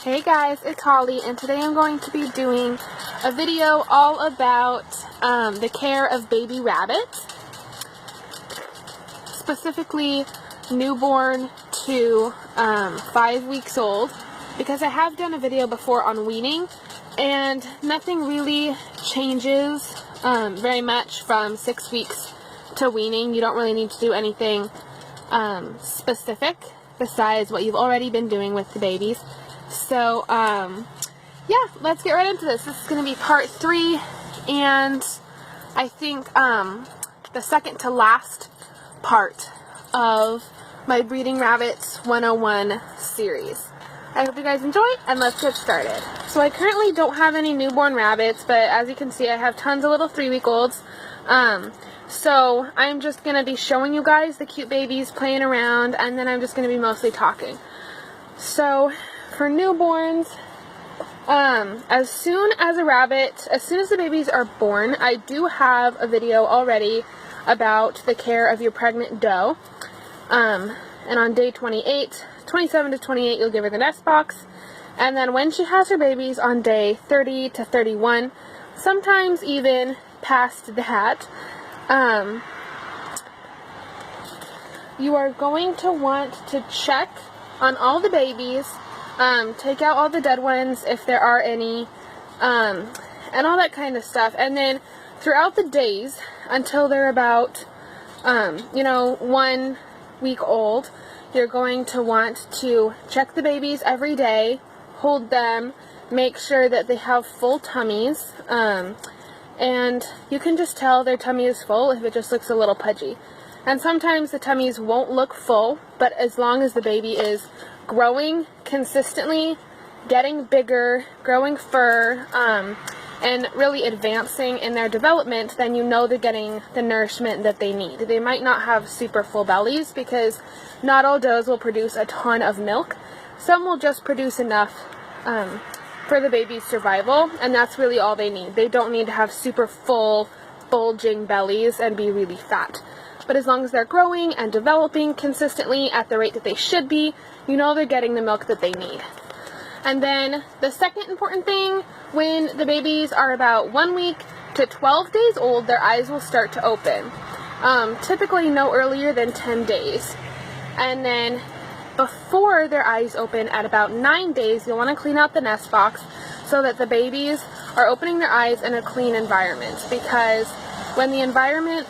Hey guys, it's Holly, and today I'm going to be doing a video all about the care of baby rabbits, specifically newborn to 5 weeks old, because I have done a video before on weaning, and nothing really changes very much from 6 weeks to weaning. You don't really need to do anything specific besides what you've already been doing with the babies. So, yeah, let's get right into this. This is going to be part 3, and I think the second to last part of my Breeding Rabbits 101 series. I hope you guys enjoy, and let's get started. So I currently don't have any newborn rabbits, but as you can see, I have tons of little 3-week-olds. So I'm just going to be showing you guys the cute babies playing around, and then I'm just going to be mostly talking. So for newborns, as soon as the babies are born, I do have a video already about the care of your pregnant doe. And on day 27 to 28, you'll give her the nest box. And then when she has her babies on day 30 to 31, sometimes even past that, you are going to want to check on all the babies, take out all the dead ones if there are any, and all that kind of stuff. And then throughout the days until they're about 1 week old, you're going to want to check the babies every day, hold them, make sure that they have full tummies, and you can just tell their tummy is full if it just looks a little pudgy. And sometimes the tummies won't look full, but as long as the baby is growing consistently, getting bigger, growing fur, and really advancing in their development, then you know they're getting the nourishment that they need. They might not have super full bellies because not all does will produce a ton of milk. Some will just produce enough for the baby's survival, and that's really all they need. They don't need to have super full, bulging bellies and be really fat. But as long as they're growing and developing consistently at the rate that they should be, you know they're getting the milk that they need. And then the second important thing, when the babies are about 1 week to 12 days old, their eyes will start to open. Typically no earlier than 10 days. And then before their eyes open at about 9 days, you'll want to clean out the nest box so that the babies are opening their eyes in a clean environment. Because when the environment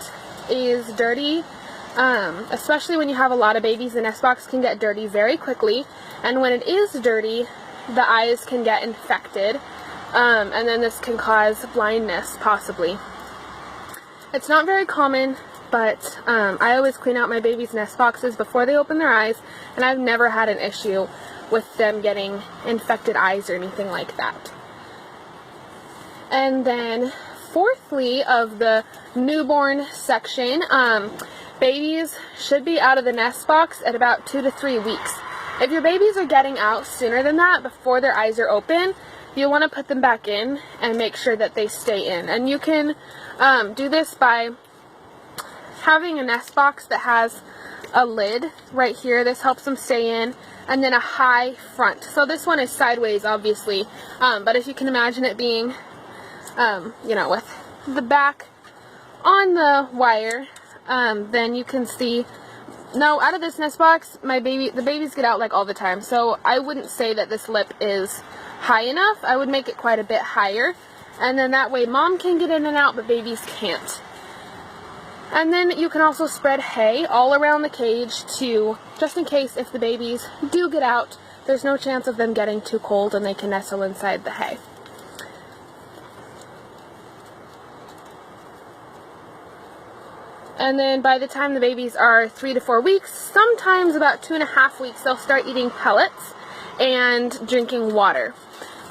is dirty, especially when you have a lot of babies, the nest box can get dirty very quickly, and when it is dirty, the eyes can get infected, and then this can cause blindness, possibly. It's not very common, but I always clean out my babies' nest boxes before they open their eyes, and I've never had an issue with them getting infected eyes or anything like that. And then fourthly, of the newborn section, babies should be out of the nest box at about 2 to 3 weeks. If your babies are getting out sooner than that, before their eyes are open, you'll want to put them back in and make sure that they stay in. And you can do this by having a nest box that has a lid right here. This helps them stay in, and then a high front. So this one is sideways, obviously, but if you can imagine it being with the back on the wire, then you can see. Now, out of this nest box, the babies get out like all the time, so I wouldn't say that this lip is high enough. I would make it quite a bit higher, and then that way mom can get in and out, but babies can't. And then you can also spread hay all around the cage just in case if the babies do get out, there's no chance of them getting too cold and they can nestle inside the hay. And then by the time the babies are 3 to 4 weeks, sometimes about 2.5 weeks, they'll start eating pellets and drinking water.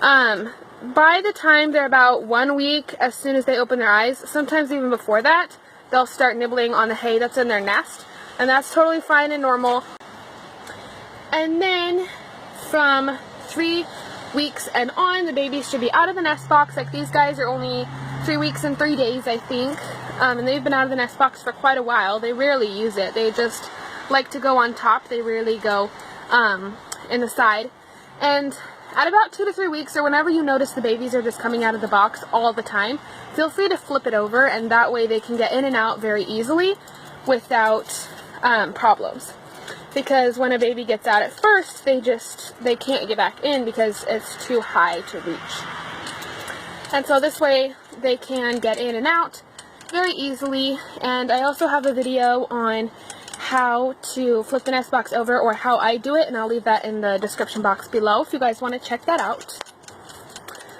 By the time they're about 1 week, as soon as they open their eyes, sometimes even before that, they'll start nibbling on the hay that's in their nest, and that's totally fine and normal. And then from 3 weeks and on, the babies should be out of the nest box. Like these guys are only 3 weeks and 3 days, I think, and they've been out of the nest box for quite a while. They rarely use it. They just like to go on top. They rarely go in the side. And At about 2 to 3 weeks, or whenever you notice the babies are just coming out of the box all the time, feel free to flip it over, and that way they can get in and out very easily without problems. Because when a baby gets out at first, they can't get back in because it's too high to reach. And so this way they can get in and out very easily. And I also have a video on how to flip the nest box over, or how I do it, and I'll leave that in the description box below if you guys want to check that out.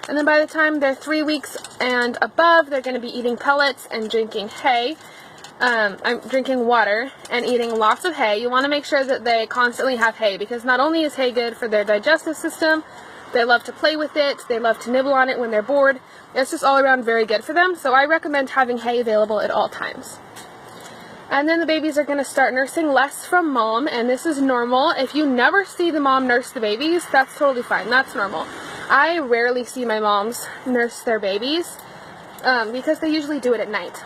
And then by the time they're 3 weeks and above, they're going to be eating pellets and drinking hay. I'm drinking water and eating lots of hay. You want to make sure that they constantly have hay, because not only is hay good for their digestive system, they love to play with it, they love to nibble on it when they're bored. It's just all around very good for them, so I recommend having hay available at all times. And then the babies are going to start nursing less from mom, and this is normal. If you never see the mom nurse the babies, that's totally fine. That's normal. I rarely see my moms nurse their babies because they usually do it at night.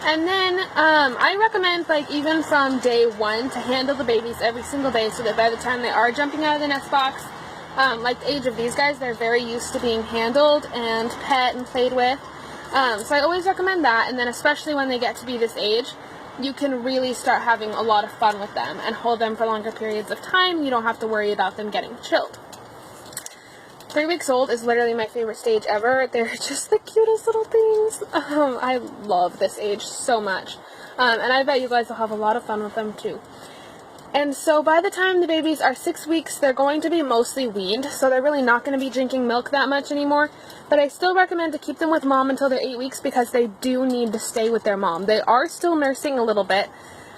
And then I recommend, like, even from day 1 to handle the babies every single day, so that by the time they are jumping out of the nest box, like the age of these guys, they're very used to being handled and pet and played with. So I always recommend that, and then especially when they get to be this age, you can really start having a lot of fun with them and hold them for longer periods of time. You don't have to worry about them getting chilled. 3 weeks old is literally my favorite stage ever. They're just the cutest little things. I love this age so much. And I bet you guys will have a lot of fun with them too. And so by the time the babies are 6 weeks, they're going to be mostly weaned, so they're really not going to be drinking milk that much anymore. But I still recommend to keep them with mom until they're 8 weeks, because they do need to stay with their mom. They are still nursing a little bit,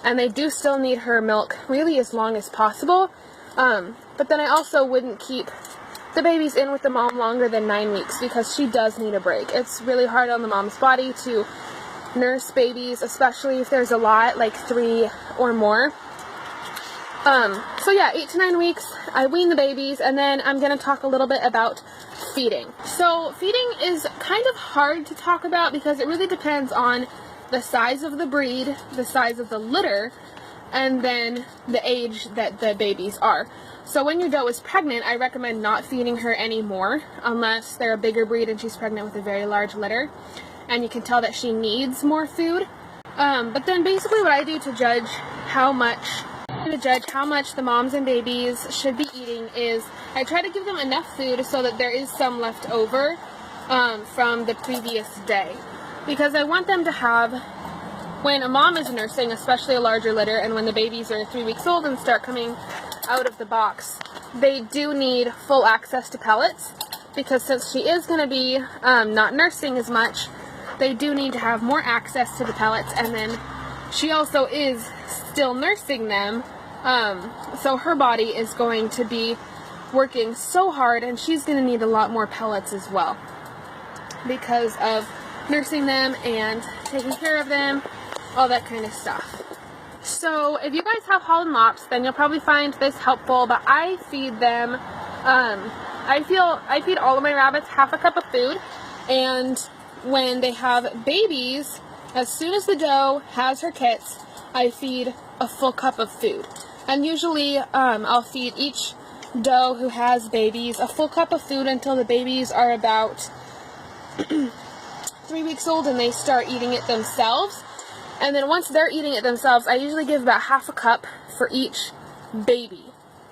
and they do still need her milk really as long as possible. But then I also wouldn't keep the babies in with the mom longer than 9 weeks, because she does need a break. It's really hard on the mom's body to nurse babies, especially if there's a lot, like 3 or more. So yeah, 8 to 9 weeks, I wean the babies, and then I'm going to talk a little bit about feeding. So feeding is kind of hard to talk about because it really depends on the size of the breed, the size of the litter, and then the age that the babies are. So when your doe is pregnant, I recommend not feeding her anymore unless they're a bigger breed and she's pregnant with a very large litter and you can tell that she needs more food. But then basically what I do to judge how much the moms and babies should be eating is I try to give them enough food so that there is some left over from the previous day. Because I want them to have, when a mom is nursing, especially a larger litter, and when the babies are 3 weeks old and start coming out of the box, they do need full access to pellets, because since she is going to be not nursing as much, they do need to have more access to the pellets, and then she also is still nursing them, so her body is going to be working so hard, and she's going to need a lot more pellets as well because of nursing them and taking care of them, all that kind of stuff. So if you guys have Holland Lops, then you'll probably find this helpful, but I feed them, I feed all of my rabbits half a cup of food, and when they have babies, as soon as the doe has her kits, I feed a full cup of food. And usually I'll feed each doe who has babies a full cup of food until the babies are about 3 weeks old and they start eating it themselves. And then once they're eating it themselves, I usually give about half a cup for each baby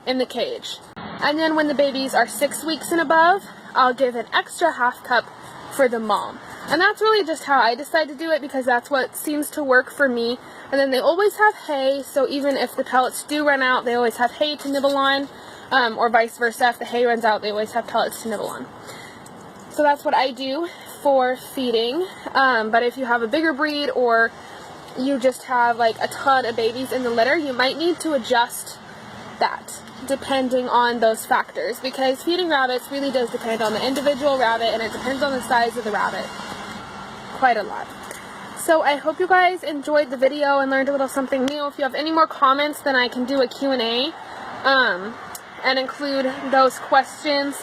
in the cage. And then when the babies are 6 weeks and above, I'll give an extra half cup for the mom. And that's really just how I decide to do it, because that's what seems to work for me. And then they always have hay, so even if the pellets do run out, they always have hay to nibble on, or vice versa. If the hay runs out, they always have pellets to nibble on. So that's what I do for feeding. But if you have a bigger breed, or you just have like a ton of babies in the litter, you might need to adjust that depending on those factors, because feeding rabbits really does depend on the individual rabbit, and it depends on the size of the rabbit quite a lot. So I hope you guys enjoyed the video and learned a little something new. If you have any more comments, then I can do a Q&A and include those questions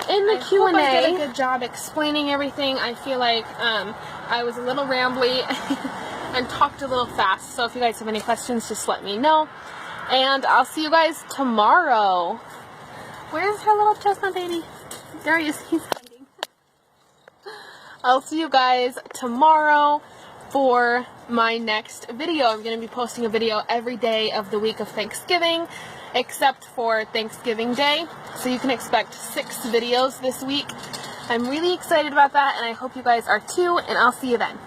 in the Q&A. I did a good job explaining everything. I feel like I was a little rambly and talked a little fast, so if you guys have any questions, just let me know. And I'll see you guys tomorrow. Where's her little chestnut baby? There he is. He's hiding. I'll see you guys tomorrow for my next video. I'm going to be posting a video every day of the week of Thanksgiving, except for Thanksgiving Day. So you can expect 6 videos this week. I'm really excited about that, and I hope you guys are too, and I'll see you then.